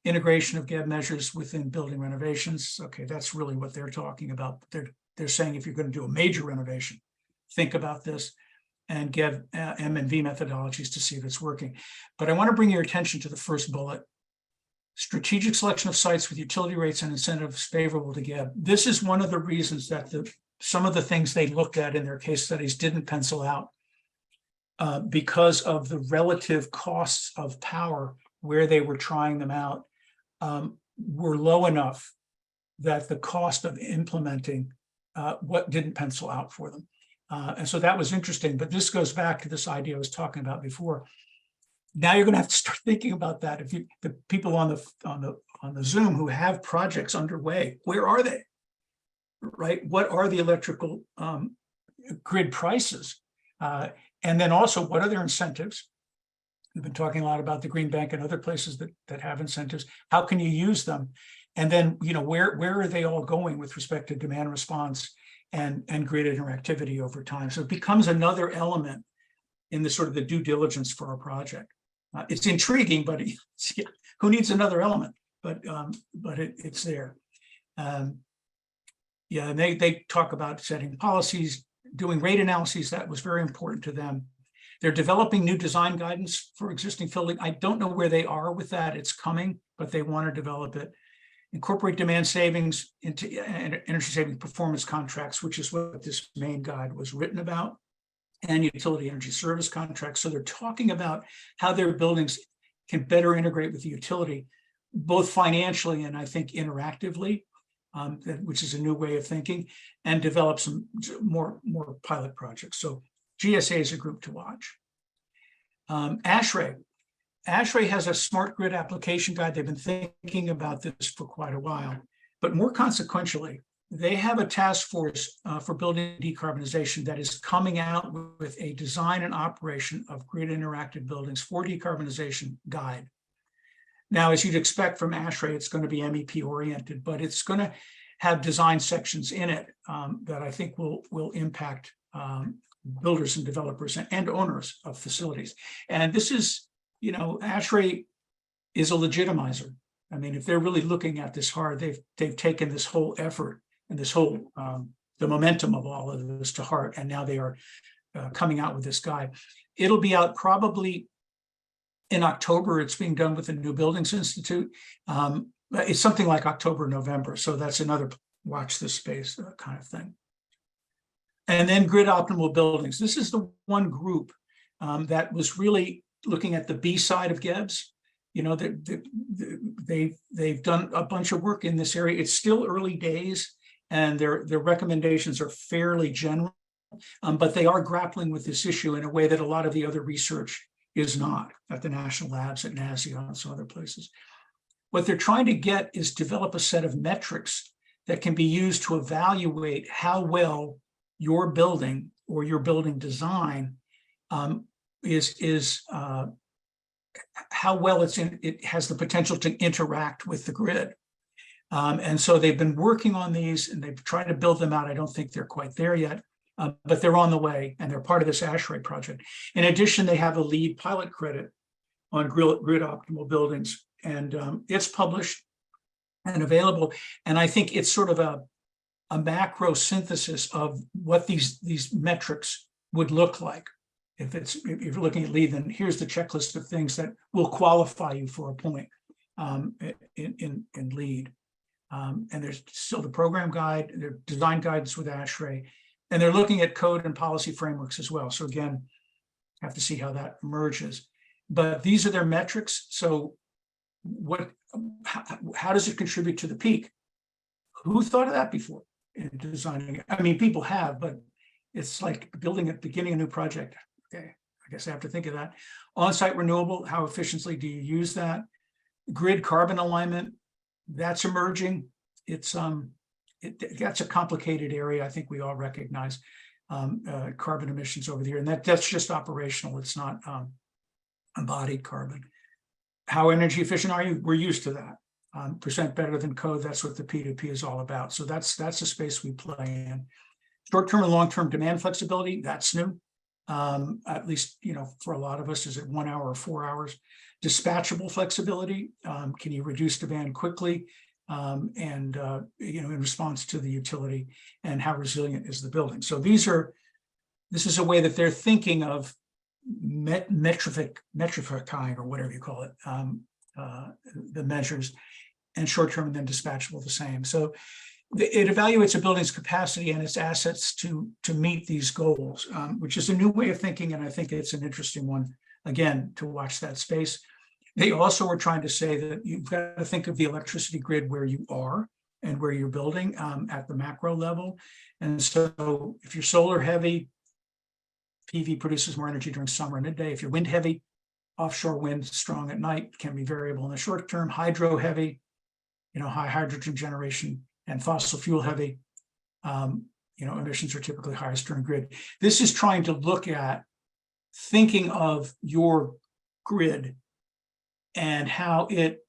Integration of GEB measures within building renovations. Okay, that's really what they're talking about. They're saying if you're going to do a major renovation, think about this and give M&V methodologies to see if it's working. But I want to bring your attention to the first bullet: strategic selection of sites with utility rates and incentives favorable to GEB. This is one of the reasons that some of the things they looked at in their case studies didn't pencil out because of the relative costs of power where they were trying them out were low enough that the cost of implementing what didn't pencil out for them. And so that was interesting, but this goes back to this idea I was talking about before. Now you're going to have to start thinking about that. If the people on the Zoom who have projects underway, where are they? Right? What are the electrical grid prices? And then also, what are their incentives? We've been talking a lot about the Green Bank and other places that have incentives. How can you use them? And then, where are they all going with respect to demand response and grid interactivity over time? So it becomes another element in the sort of the due diligence for our project. It's intriguing, but who needs another element? But it's there. And they talk about setting policies, doing rate analyses. That was very important to them. They're developing new design guidance for existing building. I don't know where they are with that. It's coming, but they want to develop it. Incorporate demand savings into energy saving performance contracts, which is what this main guide was written about, and utility energy service contracts. So they're talking about how their buildings can better integrate with the utility, both financially and I think interactively, which is a new way of thinking, and develop some more pilot projects. So GSA is a group to watch. ASHRAE has a smart grid application guide. They've been thinking about this for quite a while, but more consequentially, they have a task force for building decarbonization that is coming out with a design and operation of grid interactive buildings for decarbonization guide. Now, as you'd expect from ASHRAE, it's going to be MEP oriented, but it's going to have design sections in it that I think will impact builders and developers and owners of facilities. And this is, ASHRAE is a legitimizer. I mean, if they're really looking at this hard, they've taken this whole effort and this whole the momentum of all of this to heart, and now they are coming out with this guide. It'll be out probably in October. It's being done with the New Buildings Institute. It's something like October, November. So that's another watch this space kind of thing. And then grid optimal buildings. This is the one group that was really looking at the B side of GEBs. You know, they've done a bunch of work in this area. It's still early days, and their recommendations are fairly general, but they are grappling with this issue in a way that a lot of the other research is not, at the national labs, at NASIA, and some other places. What they're trying to get is develop a set of metrics that can be used to evaluate how well your building or your building design is how well it has the potential to interact with the grid. And so they've been working on these, and they've tried to build them out. I don't think they're quite there yet, but they're on the way, and they're part of this ASHRAE project. In addition, they have a lead pilot credit on grid optimal buildings, and it's published and available. And I think it's sort of a macro synthesis of what these metrics would look like. If you're looking at lead, then here's the checklist of things that will qualify you for a point in lead. And there's still the program guide, their design guidance with ASHRAE, and they're looking at code and policy frameworks as well. So again, have to see how that emerges. But these are their metrics. So how does it contribute to the peak? Who thought of that before in designing it? I mean, people have, but it's like beginning a new project. Okay, I guess I have to think of that. On-site renewable, how efficiently do you use that? Grid carbon alignment, that's emerging. It's that's a complicated area. I think we all recognize carbon emissions over there, and that's just operational. It's not embodied carbon. How energy efficient are you? We're used to that. Percent better than code. That's what the P2P is all about. So that's a space we play in. Short-term and long-term demand flexibility, that's new. At least, you know, for a lot of us, is it 1 hour or 4 hours? Dispatchable flexibility, can you reduce demand quickly and you know, in response to the utility, and how resilient is the building? So this is a way that they're thinking of metrifying, or whatever you call it, the measures, and short-term and then dispatchable the same. So it evaluates a building's capacity and its assets to meet these goals, which is a new way of thinking, and I think it's an interesting one, again, to watch that space. They also were trying to say that you've got to think of the electricity grid where you are and where you're building at the macro level. And so if you're solar heavy, PV produces more energy during summer and midday. If you're wind heavy, offshore wind strong at night, can be variable in the short term. Hydro heavy, you know, high hydrogen generation, and fossil fuel heavy, you know, emissions are typically highest during grid. This is trying to look at thinking of your grid and how it,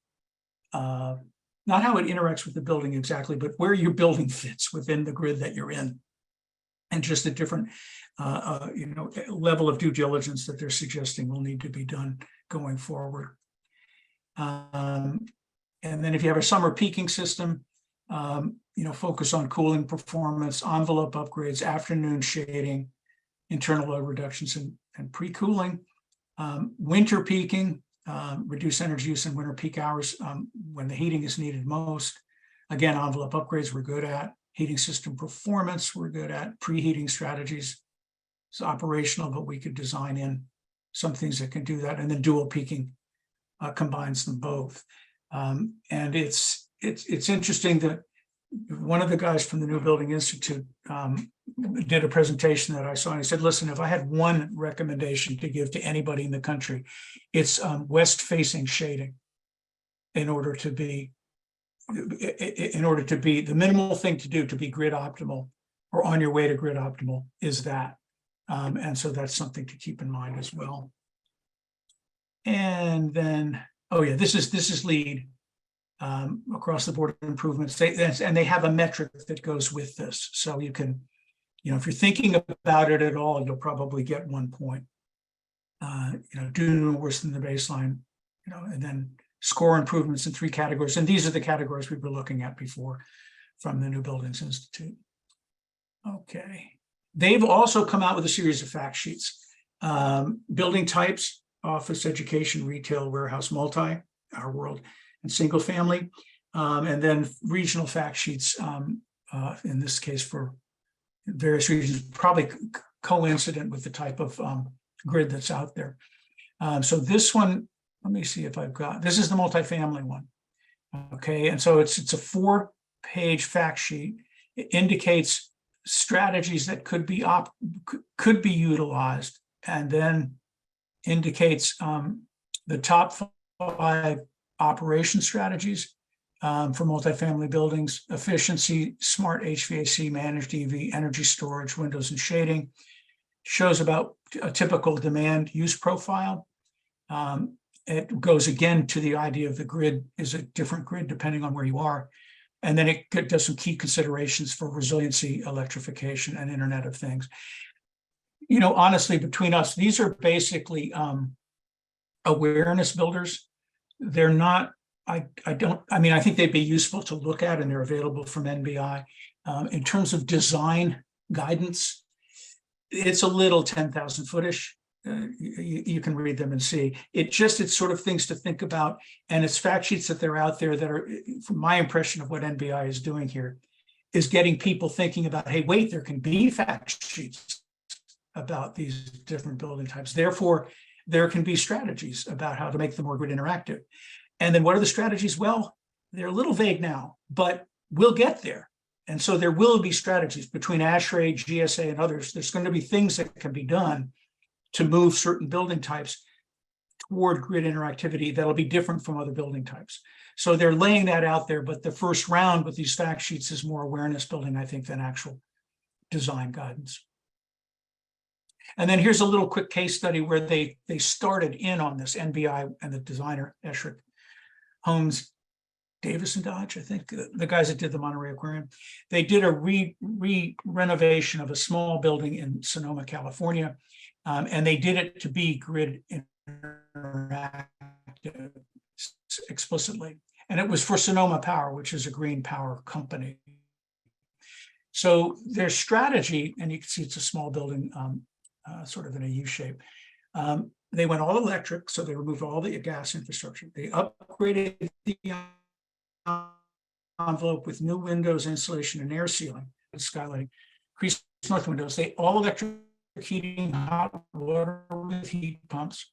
not how it interacts with the building exactly, but where your building fits within the grid that you're in, and just a different, you know, level of due diligence that they're suggesting will need to be done going forward. And then if you have a summer peaking system, you know, focus on cooling performance, envelope upgrades, afternoon shading, internal load reductions, and pre-cooling. Winter peaking, reduce energy use in winter peak hours when the heating is needed most. Again, envelope upgrades we're good at. Heating system performance we're good at. Preheating strategies is operational, but we could design in some things that can do that. And then dual peaking combines them both. And it's interesting that one of the guys from the New Building Institute did a presentation that I saw, and he said, listen, if I had one recommendation to give to anybody in the country, it's west-facing shading in order to be the minimal thing to do to be grid optimal, or on your way to grid optimal, is that. And so that's something to keep in mind as well. And then, oh yeah, this is LEED. Across the board improvements, and they have a metric that goes with this. So you can, you know, if you're thinking about it at all, you'll probably get 1 point. You know, do no worse than the baseline, you know, and then score improvements in 3 categories. And these are the categories we were looking at before from the New Buildings Institute. Okay, They've also come out with a series of fact sheets. Building types, office, education, retail, warehouse, multi, our world, and single family. And then regional fact sheets, in this case for various regions, probably coincident with the type of grid that's out there. So this one, let me see if I've got, this is the multifamily one. Okay, and so it's a 4-page fact sheet. It indicates strategies that could be utilized, and then indicates the top 5 operation strategies for multifamily buildings: efficiency, smart HVAC, managed EV, energy storage, windows and shading. Shows about a typical demand use profile. It goes again to the idea of the grid is a different grid depending on where you are. And then it does some key considerations for resiliency, electrification, and Internet of Things. You know, honestly, between us, these are basically awareness builders. They're not, I think they'd be useful to look at, and they're available from NBI. In terms of design guidance, it's a little 10,000 footish. You can read them and see. It's sort of things to think about, and it's fact sheets that they're out there that are, from my impression of what NBI is doing here, is getting people thinking about, hey, wait, there can be fact sheets about these different building types. Therefore, there can be strategies about how to make them more grid interactive. And then what are the strategies? Well, they're a little vague now, but we'll get there. And so there will be strategies between ASHRAE, GSA, and others. There's going to be things that can be done to move certain building types toward grid interactivity that'll be different from other building types. So they're laying that out there, but the first round with these fact sheets is more awareness building, I think, than actual design guidance. And then here's a little quick case study where they started in on this, NBI and the designer, Esherick Holmes, Davis and Dodge, I think, the guys that did the Monterey Aquarium. They did a renovation of a small building in Sonoma, California. And they did it to be grid interactive explicitly. And it was for Sonoma Power, which is a green power company. So their strategy, and you can see it's a small building, sort of in a U shape. They went all electric, so they removed all the gas infrastructure. They upgraded the envelope with new windows, insulation, and air sealing, skylighting, increased north windows. They all electric heating, hot water with heat pumps,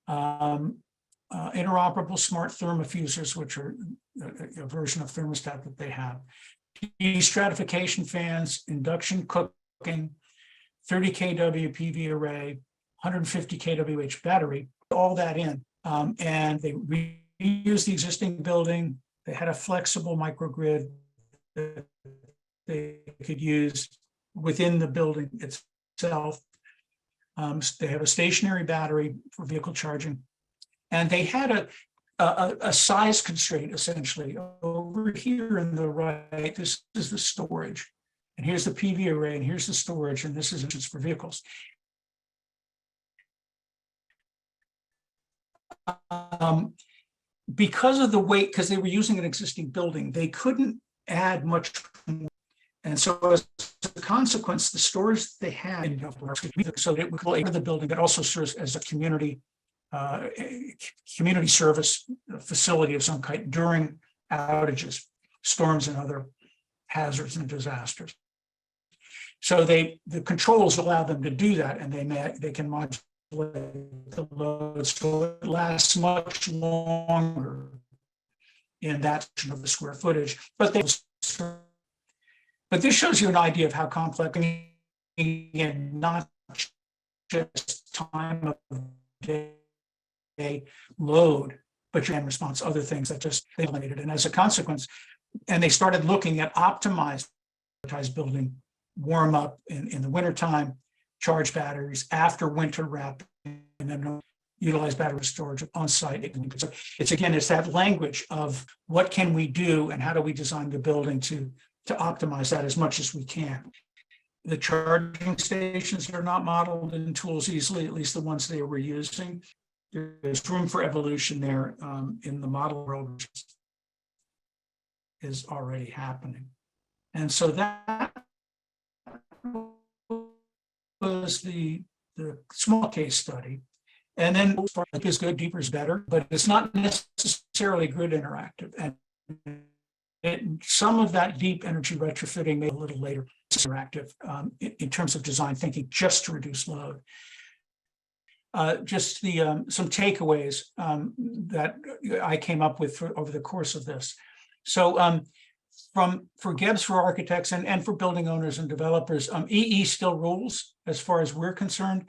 interoperable smart thermofusers, which are a version of thermostat that they have, destratification fans, induction cooking, 30 kW PV array, 150 kWh battery, all that in, and they reused the existing building. They had a flexible microgrid that they could use within the building itself. They have a stationary battery for vehicle charging, and they had a size constraint essentially. Over here in the right, this is the storage, and here's the PV array, and here's the storage, and this is just for vehicles. Because of the weight, because they were using an existing building, they couldn't add much more. And so as a consequence, the storage they had, so it would go into the building that also serves as a community service facility of some kind during outages, storms, and other hazards and disasters. So the controls allow them to do that, and they can modulate the load so it lasts much longer in that of the square footage. But this shows you an idea of how complex, and not just time of day load, but your end response, other things that just they eliminated. And as a consequence, and they started looking at optimized building, warm up in the wintertime, charge batteries after winter wrap, and then utilize battery storage on site. So it's that language of what can we do and how do we design the building to optimize that as much as we can. The charging stations are not modeled in tools easily, at least the ones they were using. There's room for evolution there in the model world, which is already happening. And so that was the small case study. And then like is good, deeper is better, but it's not necessarily grid interactive. And some of that deep energy retrofitting made a little later interactive in terms of design thinking, just to reduce load. Just the some takeaways that I came up with over the course of this. So for GEBs for architects and for building owners and developers, EE still rules as far as we're concerned.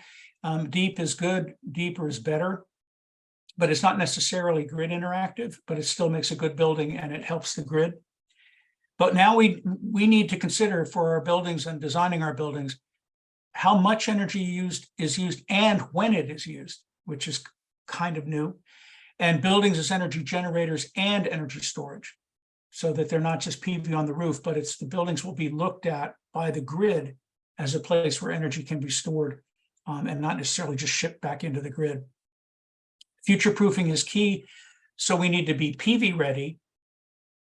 Deep is good, deeper is better, but it's not necessarily grid interactive, but it still makes a good building and it helps the grid. But now we need to consider for our buildings and designing our buildings, how much energy is used and when it is used, which is kind of new, and buildings as energy generators and energy storage, so that they're not just PV on the roof, but it's the buildings will be looked at by the grid as a place where energy can be stored and not necessarily just shipped back into the grid. Future proofing is key, so we need to be PV ready,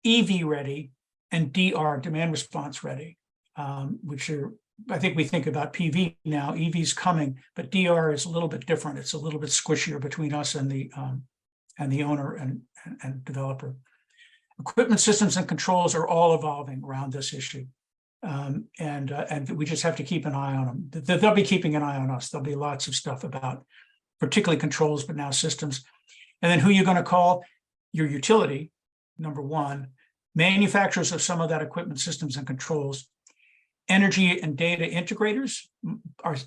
EV ready, and DR, demand response ready, which are, I think we think about PV now, EV's coming, but DR is a little bit different. It's a little bit squishier between us and the owner and developer. Equipment systems and controls are all evolving around this issue. And we just have to keep an eye on them. They'll be keeping an eye on us. There'll be lots of stuff about particularly controls, but now systems. And then who you're going to call? Your utility, number one, manufacturers of some of that equipment systems and controls. Energy and data integrators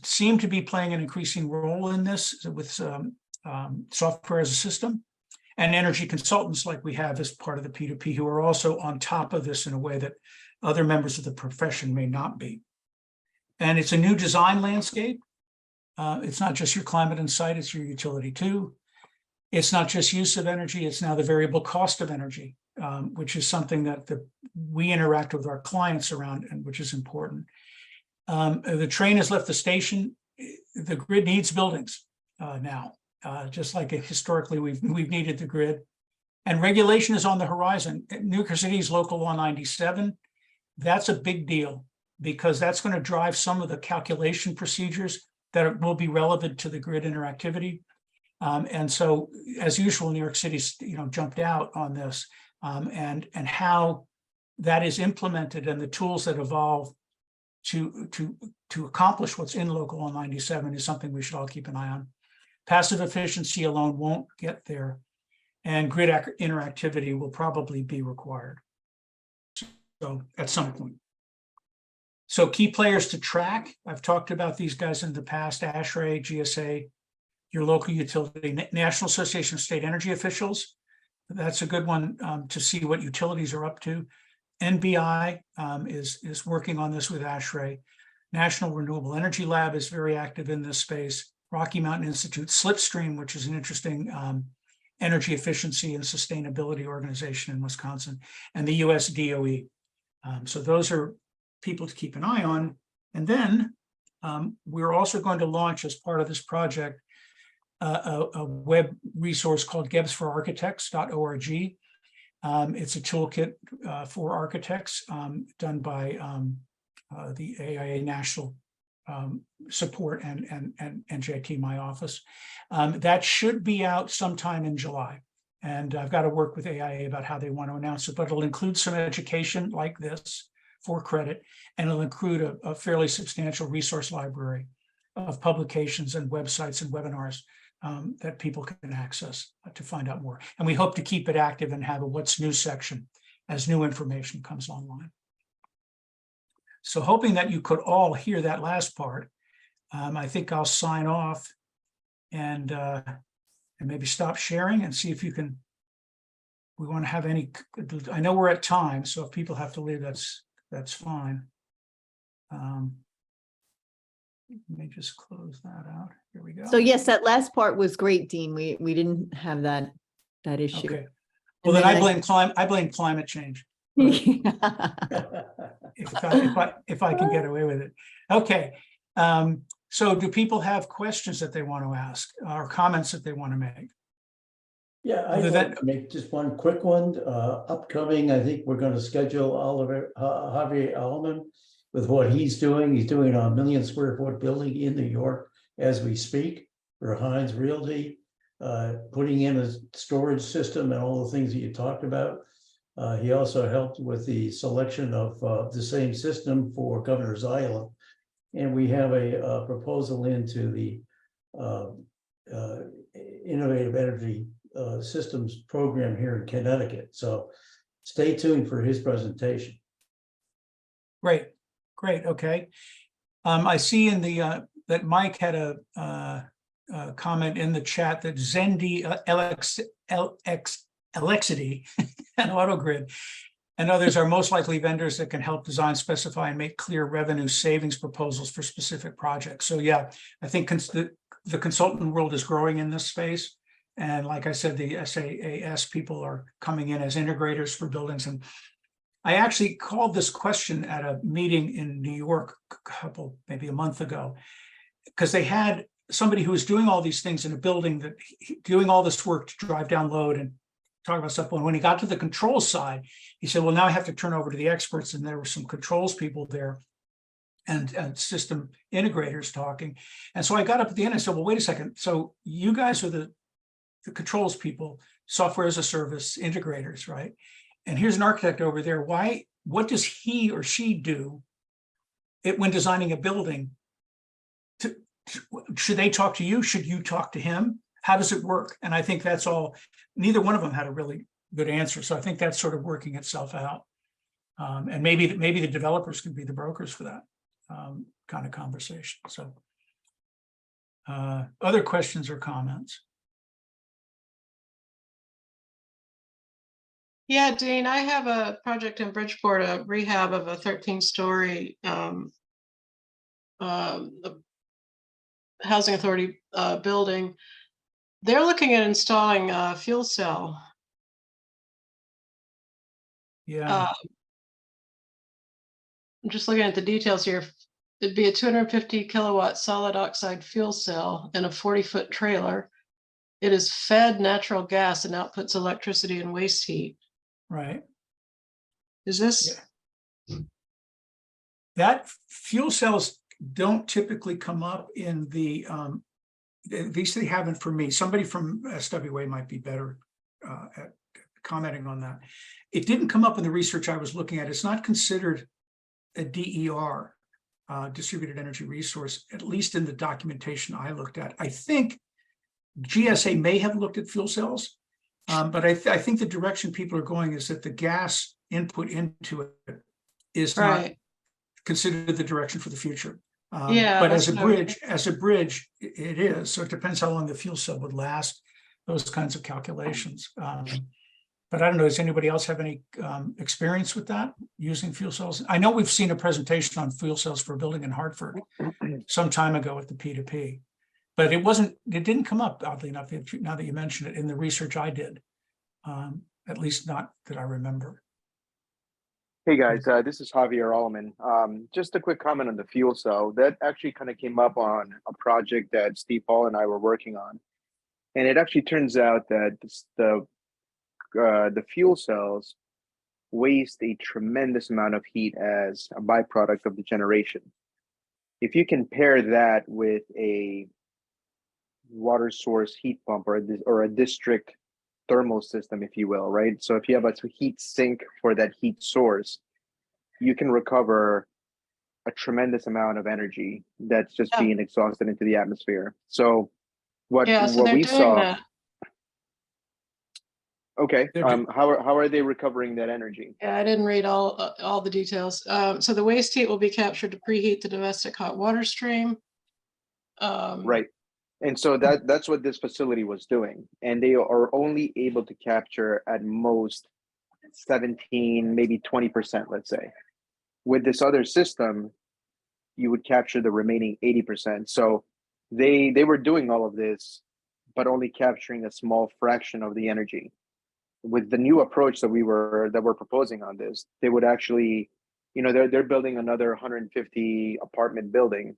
seem to be playing an increasing role in this with software as a system, and energy consultants like we have as part of the P2P who are also on top of this in a way that other members of the profession may not be. And it's a new design landscape. It's not just your climate and site, it's your utility too. It's not just use of energy, it's now the variable cost of energy, which is something that we interact with our clients around and which is important. The train has left the station. The grid needs buildings now, just like historically we've needed the grid. And regulation is on the horizon. New York City's Local Law 97, that's a big deal because that's going to drive some of the calculation procedures that will be relevant to the grid interactivity. And so, as usual, New York City's jumped out on this, and how that is implemented and the tools that evolve to accomplish what's in Local Law 97 is something we should all keep an eye on. Passive efficiency alone won't get there, and grid interactivity will probably be required. So at some point. So key players to track. I've talked about these guys in the past: ASHRAE, GSA, your local utility, National Association of State Energy Officials. That's a good one to see what utilities are up to. NBI is working on this with ASHRAE. National Renewable Energy Lab is very active in this space. Rocky Mountain Institute, Slipstream, which is an interesting energy efficiency and sustainability organization in Wisconsin, and the US DOE. So those are people to keep an eye on. And then we're also going to launch, as part of this project, a web resource called gebsforarchitects.org. It's a toolkit for architects done by the AIA National Support and NJIT, my office. That should be out sometime in July. And I've got to work with AIA about how they want to announce it, but it'll include some education like this for credit, and it'll include a fairly substantial resource library of publications and websites and webinars that people can access to find out more. And we hope to keep it active and have a what's new section as new information comes online. So hoping that you could all hear that last part, I think I'll sign off and maybe stop sharing and see if you can, we want to have any, I know we're at time, so if people have to leave, that's fine. Let me just close that out. Here we go. So yes, that last part was great, Deane. We didn't have that issue. Okay. Well, then I blame climate change. If I can get away with it. Okay. So do people have questions that they want to ask or comments that they want to make? Yeah, I'd like to make just one quick one. Upcoming, I think we're going to schedule Harvey Allman with what he's doing. He's doing a 1 million square foot building in New York as we speak for Hines Realty, putting in a storage system and all the things that you talked about. He also helped with the selection of the same system for Governor's Island. And we have a proposal into the Innovative Energy Systems program here in Connecticut. So stay tuned for his presentation. Great, great, okay. I see in the that Mike had a comment in the chat that Zendi, Alexity, and AutoGrid and others are most likely vendors that can help design, specify, and make clear revenue savings proposals for specific projects. So yeah, I think the consultant world is growing in this space. And like I said, the SaaS people are coming in as integrators for buildings. And I actually called this question at a meeting in New York maybe a month ago, because they had somebody who was doing all these things in a building, that doing all this work to drive down load and talk about stuff. When he got to the controls side, he said, well, now I have to turn over to the experts. And there were some controls people there and system integrators talking. And so I got up at the end and said, well, wait a second. So you guys are the controls people, software as a service integrators, right? And here's an architect over there. What does he or she do when designing a building? Should they talk to you? Should you talk to him? How does it work? And I think that's all. Neither one of them had a really good answer. So I think that's sort of working itself out. And maybe the developers can be the brokers for that kind of conversation. So other questions or comments? Yeah, Deane, I have a project in Bridgeport, a rehab of a 13-story housing authority building. They're looking at installing a fuel cell. Yeah. I'm just looking at the details here. It'd be a 250 kilowatt solid oxide fuel cell in a 40-foot trailer. It is fed natural gas and outputs electricity and waste heat. Right. Is this? Yeah. That fuel cells don't typically come up in the, at least they haven't for me. Somebody from SWA might be better at commenting on that. It didn't come up in the research I was looking at. It's not considered a DER, distributed energy resource, at least in the documentation I looked at. I think GSA may have looked at fuel cells, but I think the direction people are going is that the gas input into it is not considered the direction for the future. Yeah, but as a bridge, it is. So it depends how long the fuel cell would last, those kinds of calculations. But I don't know, does anybody else have any experience with that, using fuel cells? I know we've seen a presentation on fuel cells for a building in Hartford some time ago at the P2P, but it didn't come up, oddly enough, now that you mention it, in the research I did, at least not that I remember. Hey guys, this is Javier Allman. Just a quick comment on the fuel cell. That actually kind of came up on a project that Steve Paul and I were working on. And it actually turns out that the fuel cells waste a tremendous amount of heat as a byproduct of the generation. If you compare that with a water source heat pump or a district thermal system, if you will, right? So if you have a heat sink for that heat source, you can recover a tremendous amount of energy that's just being exhausted into the atmosphere. So what we saw. That. Okay. How are they recovering that energy? Yeah, I didn't read all the details. So the waste heat will be captured to preheat the domestic hot water stream. Right. And so that's what this facility was doing. And they are only able to capture at most 17, maybe 20%, let's say. With this other system, you would capture the remaining 80%. So they were doing all of this, but only capturing a small fraction of the energy. With the new approach that we're proposing on this, they would actually, they're building another 150 apartment building.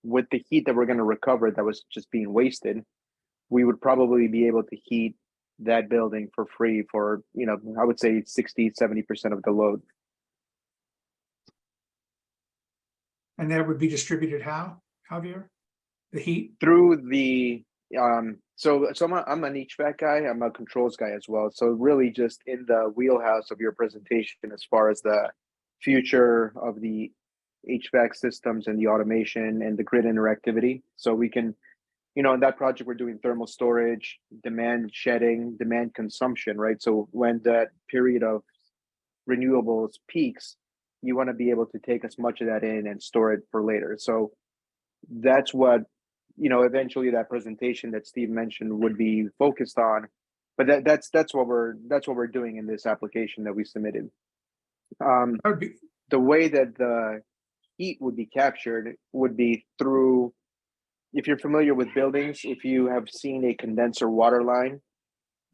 With the heat that we're going to recover that was just being wasted, we would probably be able to heat that building for free for, I would say 60, 70% of the load. And that would be distributed how, Javier? The heat? Through the so I'm an HVAC guy, I'm a controls guy as well. So really just in the wheelhouse of your presentation as far as the future of the HVAC systems and the automation and the grid interactivity. So we can, in that project, we're doing thermal storage, demand shedding, demand consumption, right? So when that period of renewables peaks, you want to be able to take as much of that in and store it for later. So that's what, eventually that presentation that Steve mentioned would be focused on. But that's what we're doing in this application that we submitted. That would be, The way that the heat would be captured would be through, if you're familiar with buildings, if you have seen a condenser water line,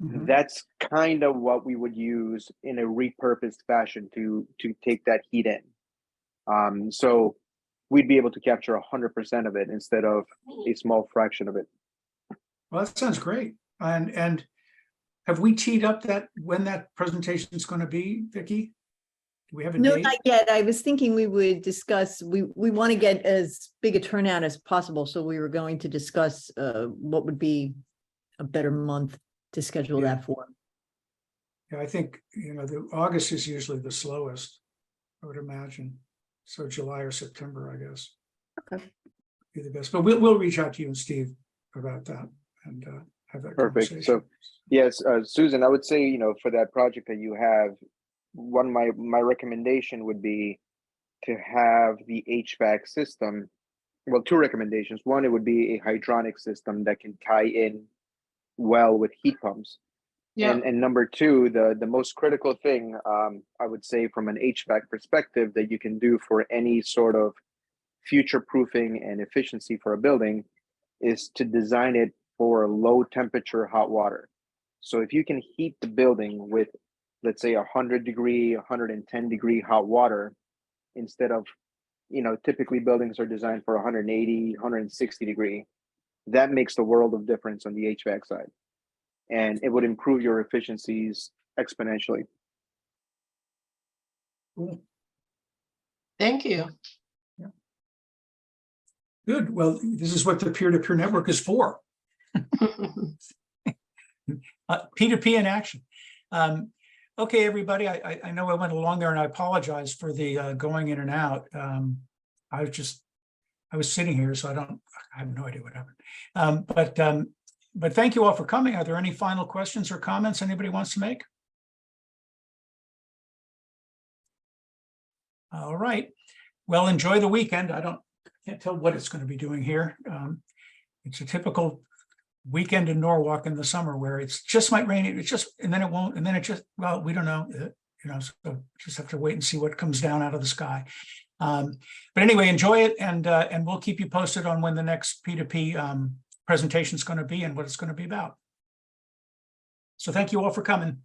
mhm. that's kind of what we would use in a repurposed fashion to take that heat in. So we'd be able to capture 100% of it instead of a small fraction of it. Well, that sounds great. And have we teed up that when that presentation is going to be, Vicky? Do we have a No, date? not yet. I was thinking we would discuss, we want to get as big a turnout as possible. So we were going to discuss what would be a better month to schedule Yeah. that for. Yeah, I think, the August is usually the slowest, I would imagine. So July or September, I guess. Okay. Be the best, but we'll reach out to you and Steve about that and have that Perfect. conversation. So yes, Susan, I would say, for that project that you have, one of my recommendation would be to have the HVAC system. Well, two recommendations. One, it would be a hydronic system that can tie in well with heat pumps. Yeah, And number two, the most critical thing, I would say from an HVAC perspective that you can do for any sort of future proofing and efficiency for a building is to design it for low temperature hot water. So if you can heat the building with, let's say, 100-degree, 110-degree hot water, instead of, typically buildings are designed for 180, 160-degree, that makes the world of difference on the HVAC side. And it would improve your efficiencies exponentially. Cool. thank you. Good. Well, this is what the peer-to-peer network is for. P2P in action. Okay, everybody, I know I went along there and I apologize for the going in and out. I was sitting here, so I have no idea what happened. But thank you all for coming. Are there any final questions or comments anybody wants to make? All right. Well, enjoy the weekend. I can't tell what it's going to be doing here. It's a typical weekend in Norwalk in the summer where it's just might rain. And then it won't. And then it just, well, we don't know, so just have to wait and see what comes down out of the sky. But anyway, enjoy it. And we'll keep you posted on when the next P2P presentation is going to be and what it's going to be about. So thank you all for coming.